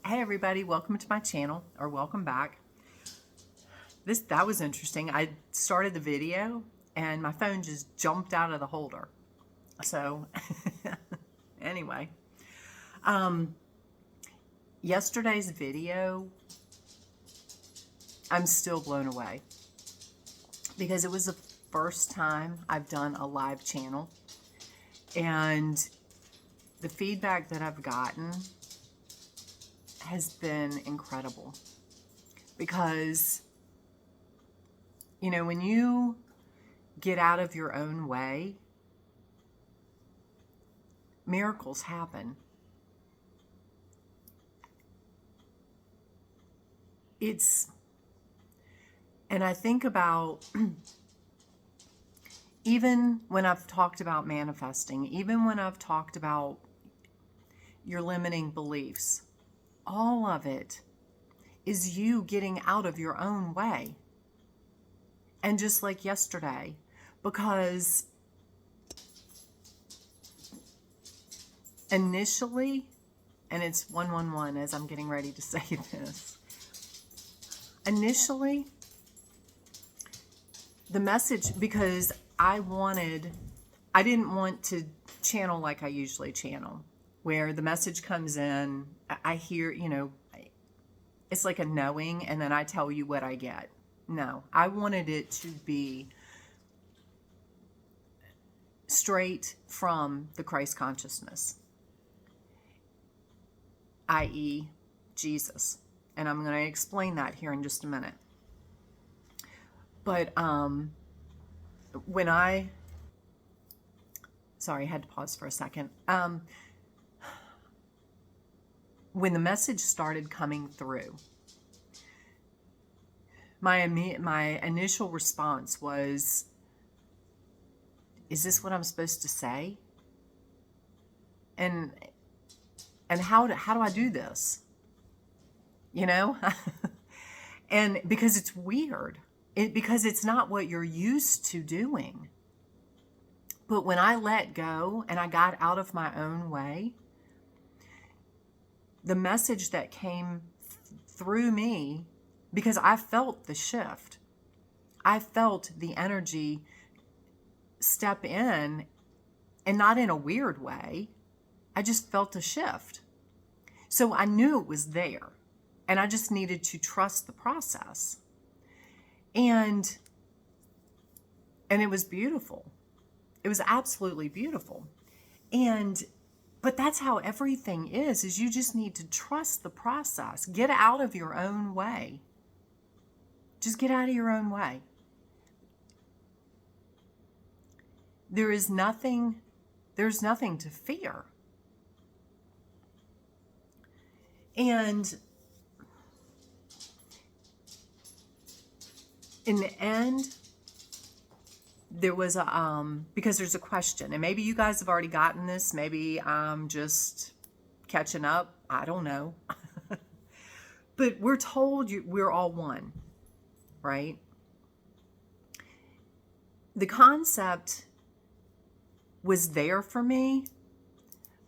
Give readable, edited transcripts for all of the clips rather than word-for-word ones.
Hey everybody, welcome to my channel, or welcome back. That was interesting. I started the video and my phone just jumped out of the holder. So anyway, yesterday's video, I'm still blown away because it was the first time I've done a live channel, and the feedback that I've gotten has been incredible. Because, you know, when you get out of your own way, miracles happen. And I think about, even when I've talked about manifesting, even when I've talked about your limiting beliefs, all of it is you getting out of your own way. And just like yesterday, because initially, and it's 111 as I'm getting ready to say this, initially, the message, because I didn't want to channel like I usually channel, where the message comes in, I hear, you know, it's like a knowing, and then I tell you what I get. No, I wanted it to be straight from the Christ consciousness, i.e. Jesus. And I'm going to explain that here in just a minute. But sorry, I had to pause for a second. When the message started coming through, my initial response was, is this what I'm supposed to say? And how do I do this? You know? And because it's weird. Because it's not what you're used to doing. But when I let go and I got out of my own way, the message that came through me, because I felt the shift. I felt the energy step in, and not in a weird way. I just felt a shift. So I knew it was there, and I just needed to trust the process. And it was beautiful. It was absolutely beautiful. But that's how everything is you just need to trust the process. Get out of your own way. Just get out of your own way. There's nothing to fear. And in the end, there was because there's a question, and maybe you guys have already gotten this, maybe I'm just catching up, I don't know. But we're told we're all one, right? The concept was there for me,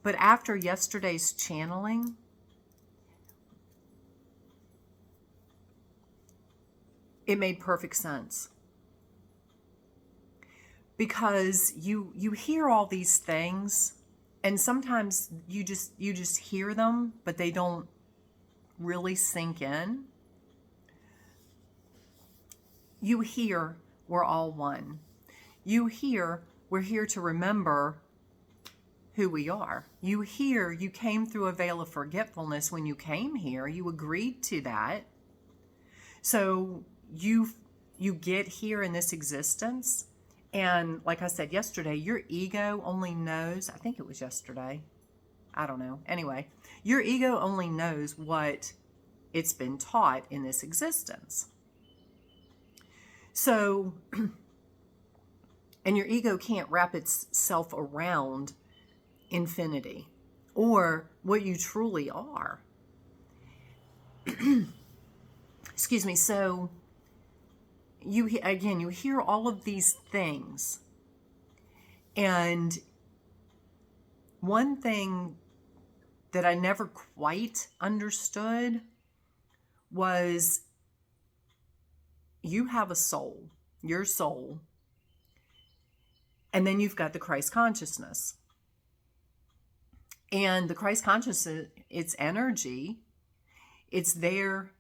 but after yesterday's channeling, it made perfect sense. Because you hear all these things, and sometimes you just hear them, but they don't really sink in. You hear we're all one. You hear we're here to remember who we are. You hear you came through a veil of forgetfulness when you came here. You agreed to that. So you get here in this existence. And like I said yesterday, your ego only knows, I think it was yesterday, I don't know. Anyway, your ego only knows what it's been taught in this existence. So, and your ego can't wrap itself around infinity or what you truly are. Excuse me. So, you hear all of these things, and one thing that I never quite understood was you have a soul, your soul, and then you've got the Christ consciousness. And the Christ consciousness, it's energy, it's there,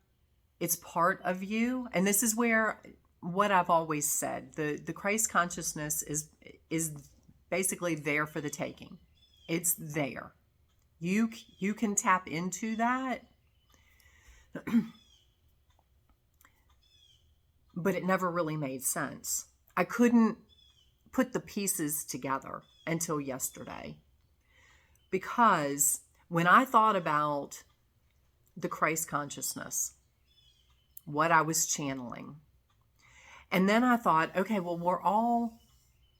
it's part of you. And this is where what I've always said, the Christ consciousness is basically there for the taking. It's there. You can tap into that. But it never really made sense. I couldn't put the pieces together until yesterday. Because when I thought about the Christ consciousness, what I was channeling, and then I thought, okay, well,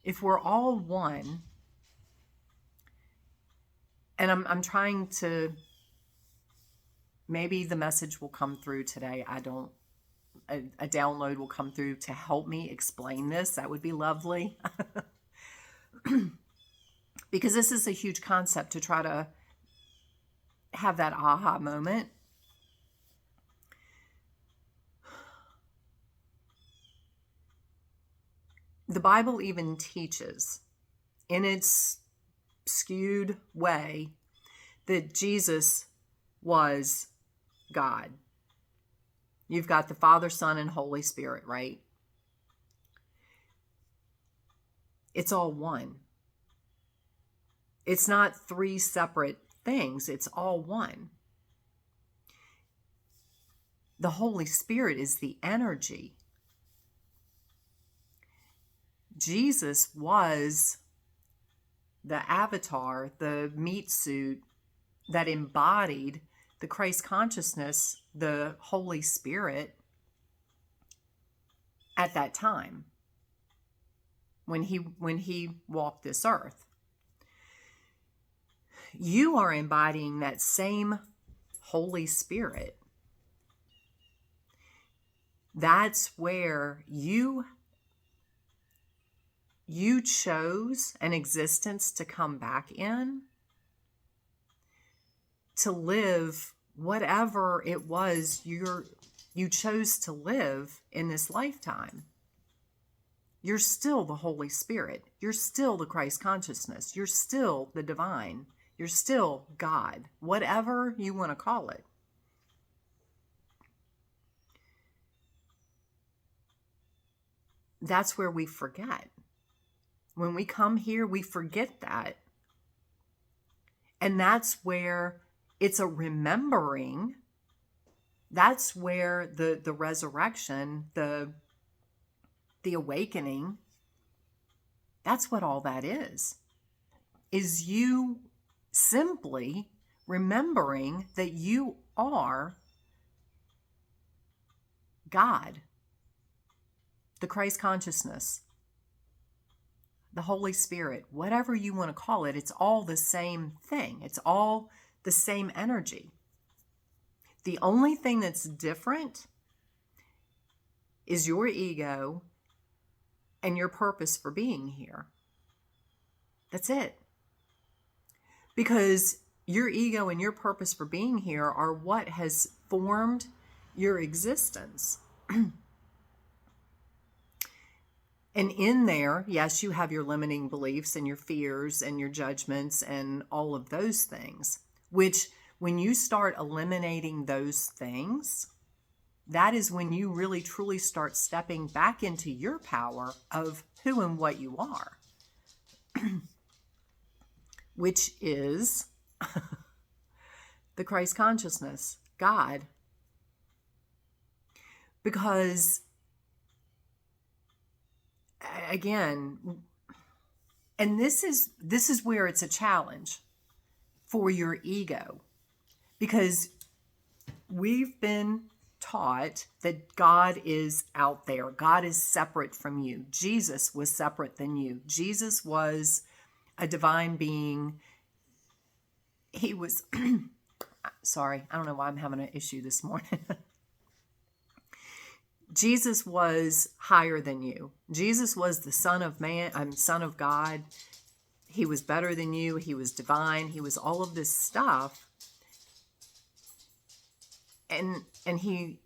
if we're all one, and I'm trying to, maybe the message will come through today. A download will come through to help me explain this. That would be lovely. Because this is a huge concept to try to have that aha moment. The Bible even teaches, in its skewed way, that Jesus was God. You've got the Father, Son, and Holy Spirit, right? It's all one. It's not three separate things. It's all one. The Holy Spirit is the energy. Jesus was the avatar, the meat suit that embodied the Christ consciousness, the Holy Spirit, at that time when he walked this earth. You are embodying that same Holy Spirit. That's where you chose an existence to come back in, to live whatever it was you chose to live in this lifetime. You're still the Holy Spirit. You're still the Christ consciousness. You're still the divine. You're still God, whatever you want to call it. That's where we forget. When we come here, we forget that. And that's where it's a remembering. That's where the resurrection, the awakening, that's what all that is you simply remembering that you are God, the Christ consciousness, the Holy Spirit, whatever you want to call it. It's all the same thing. It's all the same energy. The only thing that's different is your ego and your purpose for being here. That's it. Because your ego and your purpose for being here are what has formed your existence. And in there, yes, you have your limiting beliefs and your fears and your judgments and all of those things, which when you start eliminating those things, that is when you really truly start stepping back into your power of who and what you are, which is the Christ consciousness, God. Because again, and this is where it's a challenge for your ego, because we've been taught that God is out there. God is separate from you. Jesus was separate than you. Jesus was a divine being. He was, sorry, I don't know why I'm having an issue this morning. Jesus was higher than you. Jesus was the Son of Man, Son of God. He was better than you. He was divine. He was all of this stuff. and he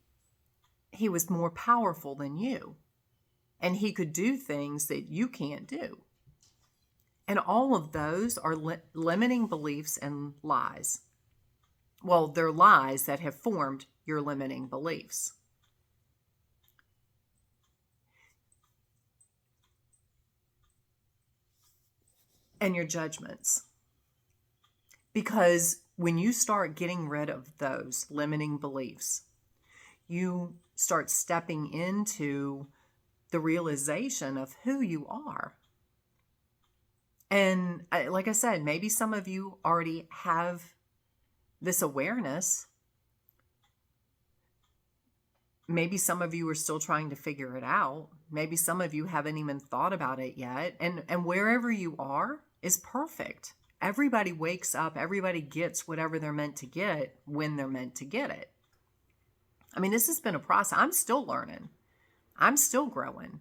was more powerful than you, and he could do things that you can't do. And all of those are limiting beliefs and lies. Well, they're lies that have formed your limiting beliefs. And your judgments. Because when you start getting rid of those limiting beliefs, you start stepping into the realization of who you are. And like I said, maybe some of you already have this awareness. Maybe some of you are still trying to figure it out. Maybe some of you haven't even thought about it yet. And wherever you are is perfect. Everybody wakes up, everybody gets whatever they're meant to get when they're meant to get it. I mean, this has been a process. I'm still learning. I'm still growing.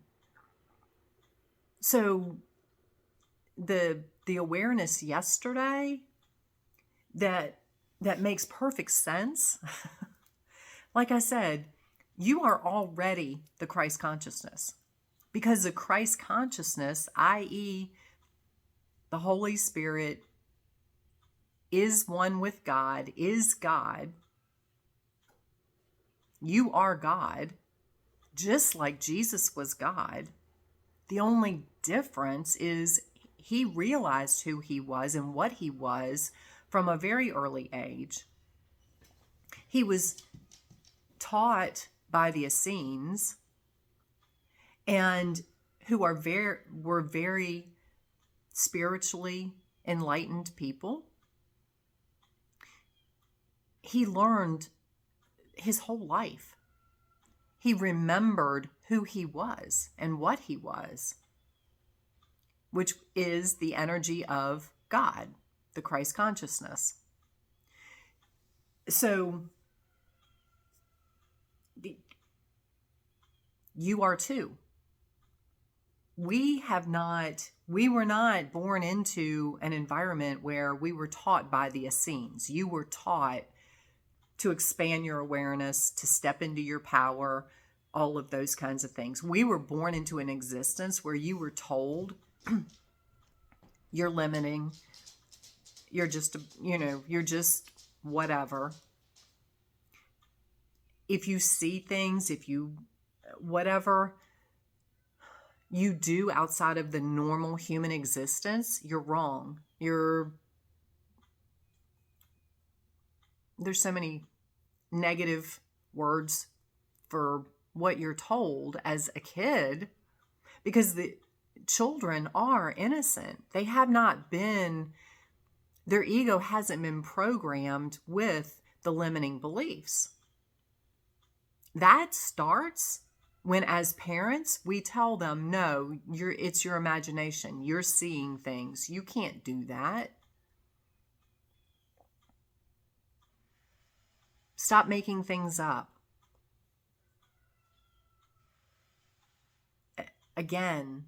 So the awareness yesterday that makes perfect sense. Like I said, you are already the Christ consciousness, because the Christ consciousness, i.e., the Holy Spirit, is one with God, is God. You are God, just like Jesus was God. The only difference is he realized who he was and what he was from a very early age. He was taught by the Essenes, and who were very spiritually enlightened people. He learned his whole life. He remembered who he was and what he was, which is the energy of God, the Christ consciousness. So you are too. We were not born into an environment where we were taught by the Essenes. You were taught to expand your awareness, to step into your power, all of those kinds of things. We were born into an existence where you were told you're limiting, you're just whatever. If you see things, whatever you do outside of the normal human existence, you're wrong. There's so many negative words for what you're told as a kid, because the children are innocent. They have not been, their ego hasn't been programmed with the limiting beliefs. That starts when, as parents, we tell them, no, it's your imagination. You're seeing things. You can't do that. Stop making things up. Again,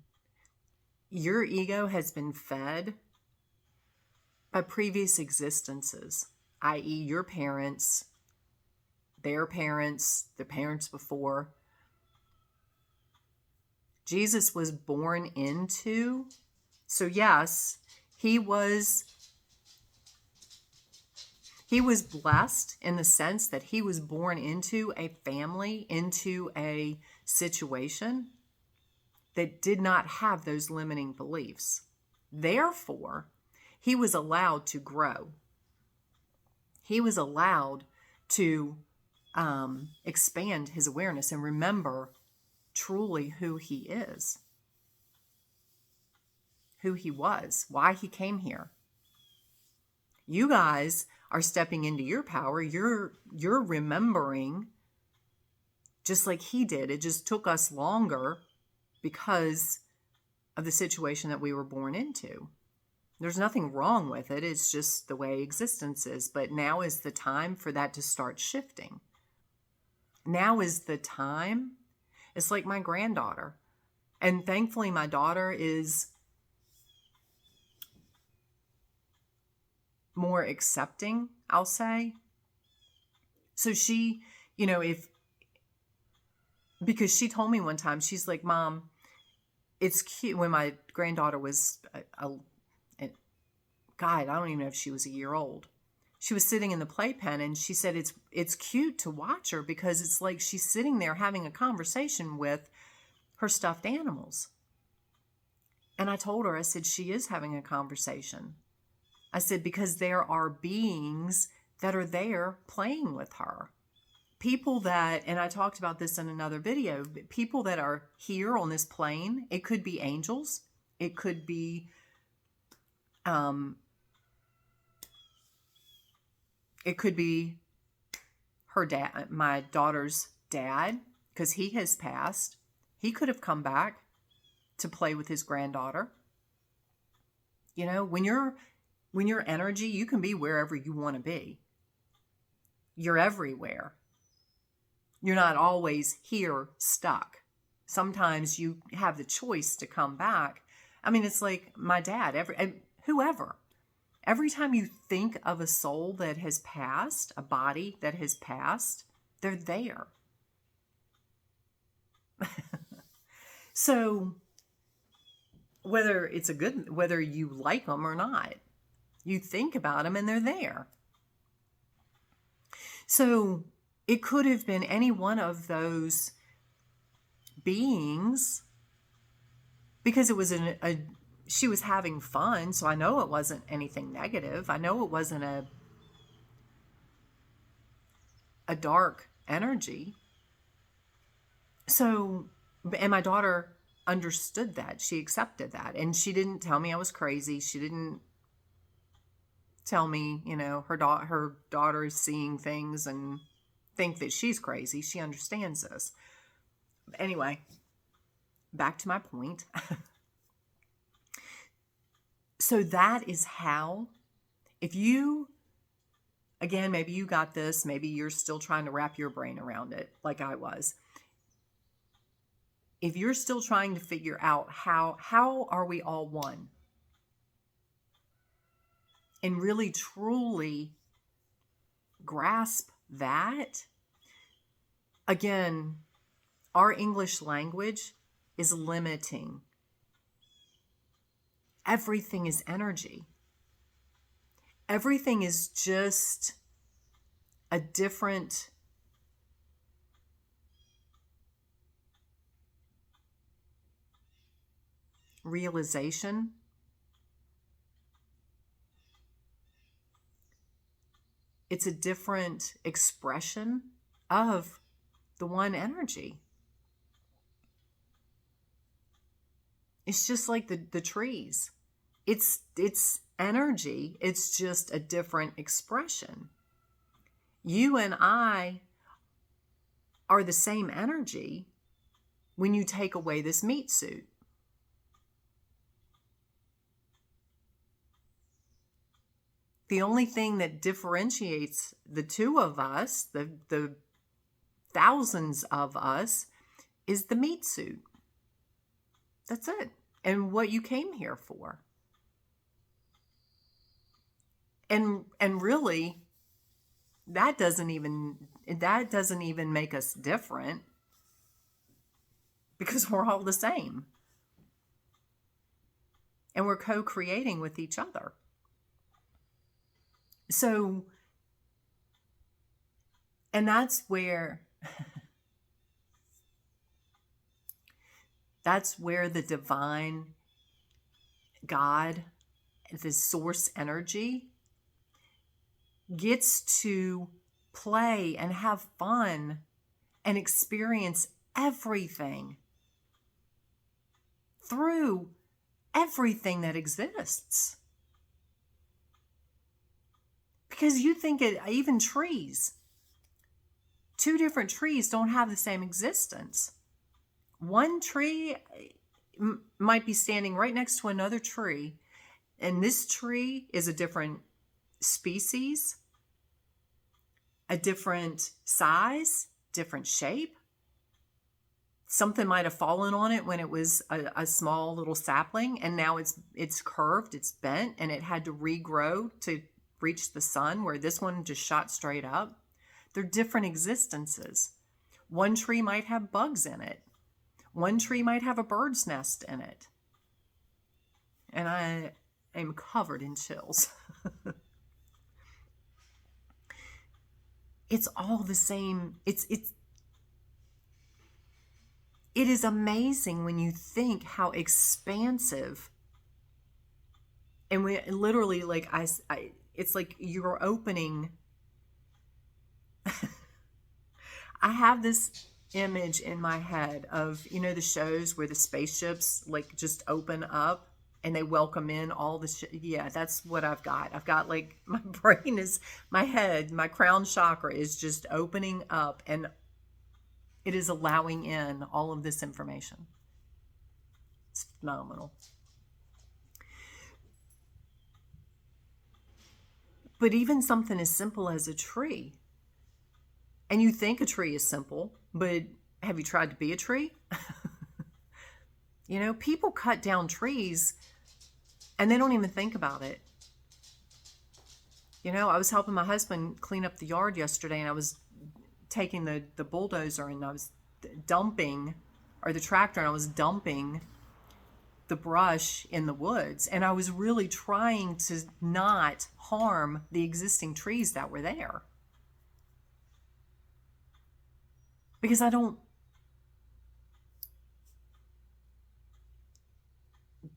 your ego has been fed by previous existences, i.e., your parents, their parents, the parents before. Jesus was born into, so yes, he was blessed in the sense that he was born into a family, into a situation that did not have those limiting beliefs. Therefore, he was allowed to grow. He was allowed to expand his awareness and remember truly who he is, who he was, why he came here. You guys are stepping into your power. You're remembering just like he did. It just took us longer because of the situation that we were born into. There's nothing wrong with it. It's just the way existence is. But now is the time for that to start shifting. Now is the time. It's like my granddaughter. And thankfully, my daughter is more accepting, I'll say. So she, if, because she told me one time, she's like, Mom, it's cute. When my granddaughter was, God, I don't even know if she was a year old. She was sitting in the playpen, and she said it's cute to watch her because it's like she's sitting there having a conversation with her stuffed animals. And I told her, I said, she is having a conversation. I said, because there are beings that are there playing with her. People that, and I talked about this in another video, people that are here on this plane, it could be angels, it could be, it could be her dad, my daughter's dad, because he has passed. He could have come back to play with his granddaughter. When you're energy, you can be wherever you want to be. You're everywhere. You're not always here stuck. Sometimes you have the choice to come back. I mean, it's like my dad, whoever. Every time you think of a soul that has passed, a body that has passed, they're there. So whether you like them or not, you think about them and they're there. So it could have been any one of those beings, because it was she was having fun. So I know it wasn't anything negative. I know it wasn't a dark energy. So, and my daughter understood that. She accepted that. And she didn't tell me I was crazy. She didn't tell me, her daughter is seeing things and think that she's crazy. She understands this. Anyway, back to my point. So that is how, if you, again, maybe you got this, maybe you're still trying to wrap your brain around it like I was. If you're still trying to figure out how are we all one? And really truly grasp that, again, our English language is limiting. Everything is energy. Everything is just a different realization. It's a different expression of the one energy. It's just like the trees. It's energy. It's just a different expression. You and I are the same energy when you take away this meat suit. The only thing that differentiates the two of us, the thousands of us, is the meat suit. That's it. And what you came here for. And really, that doesn't even make us different, because we're all the same. And we're co-creating with each other. So, and that's where the divine God, the source energy, gets to play and have fun and experience everything through everything that exists. Because you think even trees, two different trees don't have the same existence. One tree might be standing right next to another tree, and this tree is a different species, a different size, different shape. Something might have fallen on it when it was a small little sapling, and now it's curved, it's bent, and it had to regrow to reach the sun, where this one just shot straight up. They're different existences. One tree might have bugs in it. One tree might have a bird's nest in it. And I am covered in chills. It's all the same. It is amazing when you think how expansive, and we literally, like, it's like you're opening. I have this image in my head of, you know, the shows where the spaceships like just open up and they welcome in all the shit. Yeah, that's what I've got. I've got, like, my brain is, my head, my crown chakra is just opening up, and it is allowing in all of this information. It's phenomenal. But even something as simple as a tree, and you think a tree is simple, but have you tried to be a tree? You know, people cut down trees and they don't even think about it. You know, I was helping my husband clean up the yard yesterday, and I was taking the bulldozer, and I was dumping, or the tractor, and I was dumping the brush in the woods. And I was really trying to not harm the existing trees that were there. Because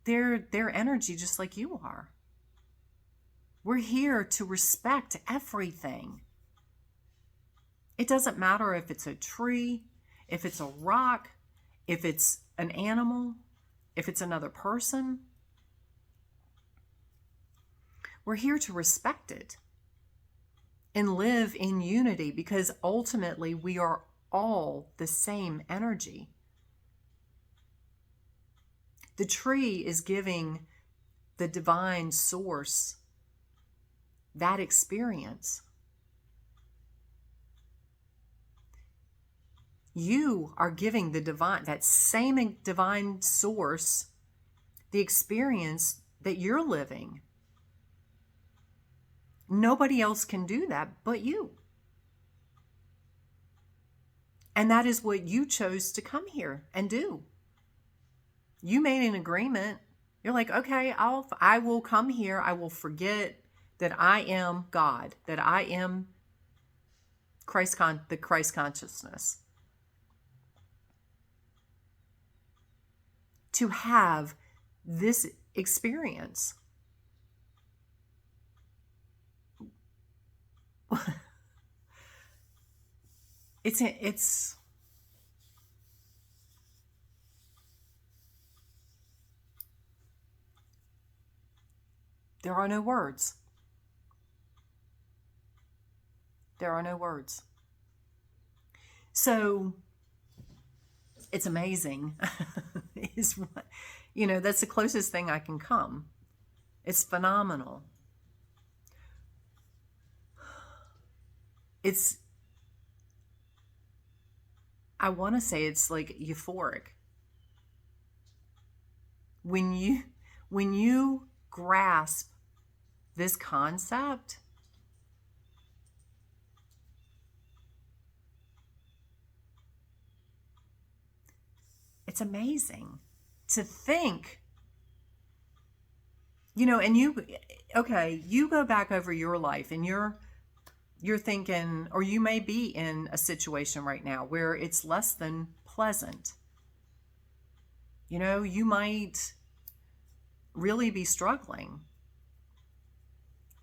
they're energy just like you are. We're here to respect everything. It doesn't matter if it's a tree, if it's a rock, if it's an animal, if it's another person. We're here to respect it and live in unity, because ultimately we are all the same energy. The tree is giving the divine source that experience. You are giving the divine, that same divine source, the experience that you're living. Nobody else can do that but you. And that is what you chose to come here and do. You made an agreement. You're like, okay, I will come here. I will forget that I am God, that I am the Christ consciousness. To have this experience. It's there are no words. There are no words. So it's amazing. You know, that's the closest thing I can come. It's phenomenal. I want to say it's like euphoric. When you grasp this concept, it's amazing to think, you know, and you go back over your life, and you're thinking, or you may be in a situation right now where it's less than pleasant. You know, you might really be struggling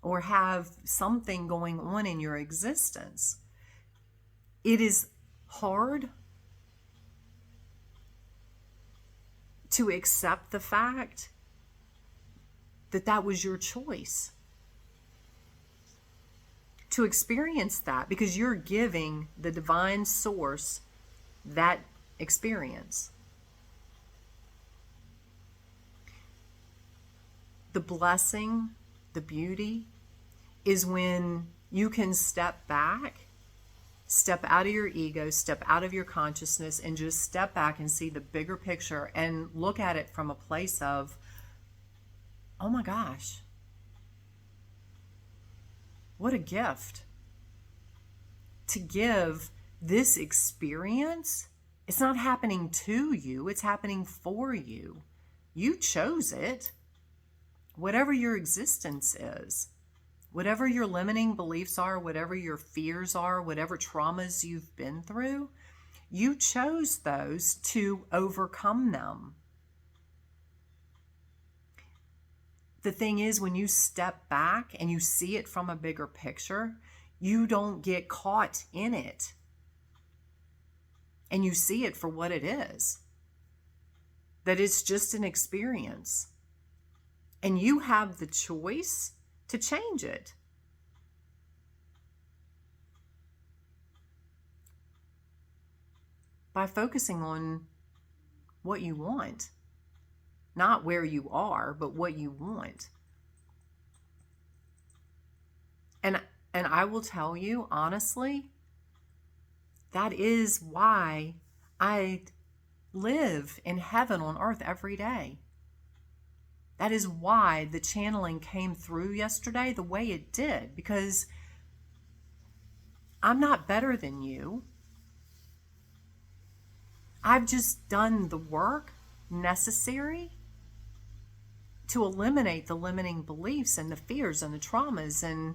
or have something going on in your existence. It is hard to accept the fact that that was your choice. To experience that, because you're giving the divine source that experience. The blessing, the beauty, is when you can step back, step out of your ego, step out of your consciousness, and just step back and see the bigger picture and look at it from a place of, oh my gosh, what a gift to give this experience, it's not happening to you, it's happening for you. You chose it. Whatever your existence is, whatever your limiting beliefs are, whatever your fears are, whatever traumas you've been through, you chose those to overcome them. The thing is, when you step back and you see it from a bigger picture, you don't get caught in it. And you see it for what it is. That it's just an experience. And you have the choice to change it. By focusing on what you want. Not where you are, but what you want. And I will tell you, honestly, that is why I live in heaven on earth every day. That is why the channeling came through yesterday the way it did, because I'm not better than you. I've just done the work necessary to eliminate the limiting beliefs and the fears and the traumas, and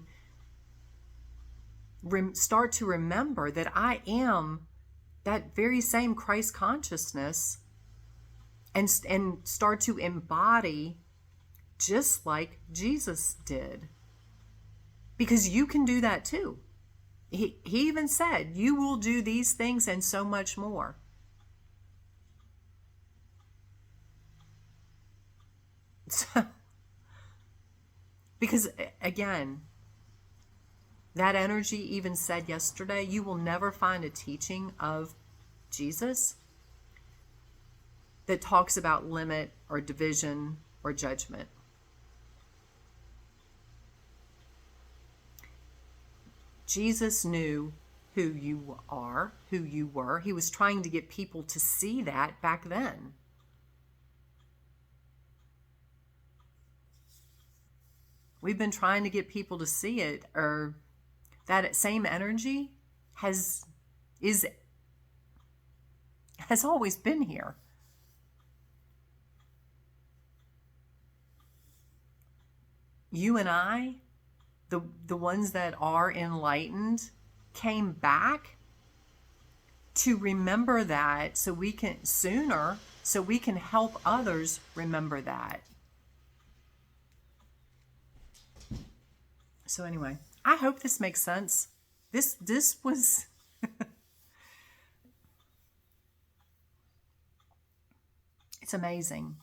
start to remember that I am that very same Christ consciousness, and start to embody just like Jesus did. Because you can do that too. He even said, you will do these things and so much more. So, because again, that energy even said yesterday, you will never find a teaching of Jesus that talks about limit or division or judgment. Jesus knew who you are, who you were. He was trying to get people to see that back then. We've been trying to get people to see it, or that same energy has always been here. You and I, the ones that are enlightened, came back to remember that so we can help others remember that. So anyway, I hope this makes sense. This was it's amazing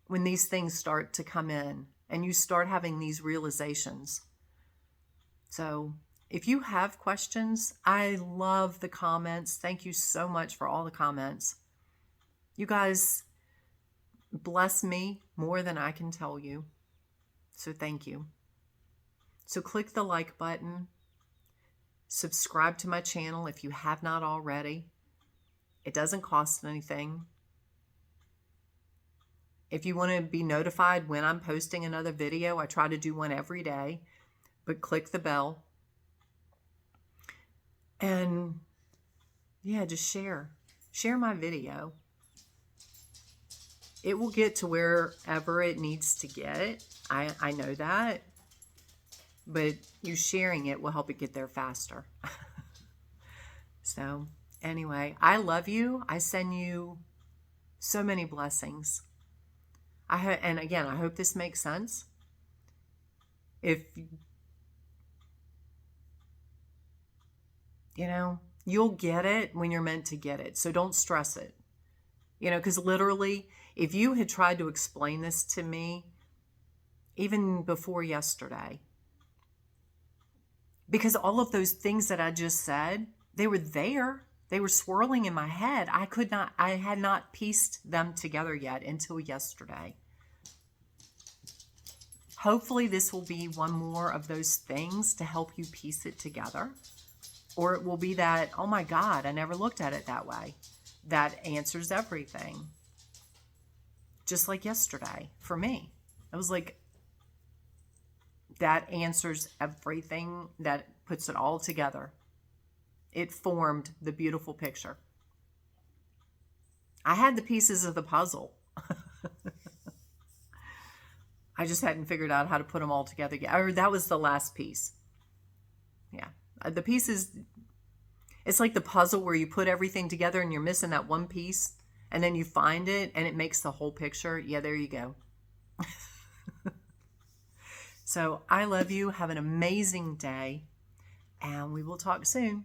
when these things start to come in and you start having these realizations. So if you have questions, I love the comments. Thank you so much for all the comments. You guys bless me more than I can tell you. So thank you. So click the like button. Subscribe to my channel if you have not already. It doesn't cost anything. If you want to be notified when I'm posting another video, I try to do one every day, but click the bell. And yeah, just share my video. It will get to wherever it needs to get. I know that. But you sharing it will help it get there faster. So anyway, I love you. I send you so many blessings. And again, I hope this makes sense. If, you'll get it when you're meant to get it. So don't stress it. Because literally, if you had tried to explain this to me even before yesterday, because all of those things that I just said, they were there. They were swirling in my head. I had not pieced them together yet until yesterday. Hopefully this will be one more of those things to help you piece it together. Or it will be that, oh my God, I never looked at it that way. That answers everything. Just like yesterday for me. It was like, that answers everything, that puts it all together. it formed the beautiful picture. I had the pieces of the puzzle. I just hadn't figured out how to put them all together yet. Or that was the last piece. Yeah. The pieces, it's like the puzzle where you put everything together and you're missing that one piece, and then you find it and it makes the whole picture. Yeah, there you go. So I love you. Have an amazing day, and we will talk soon.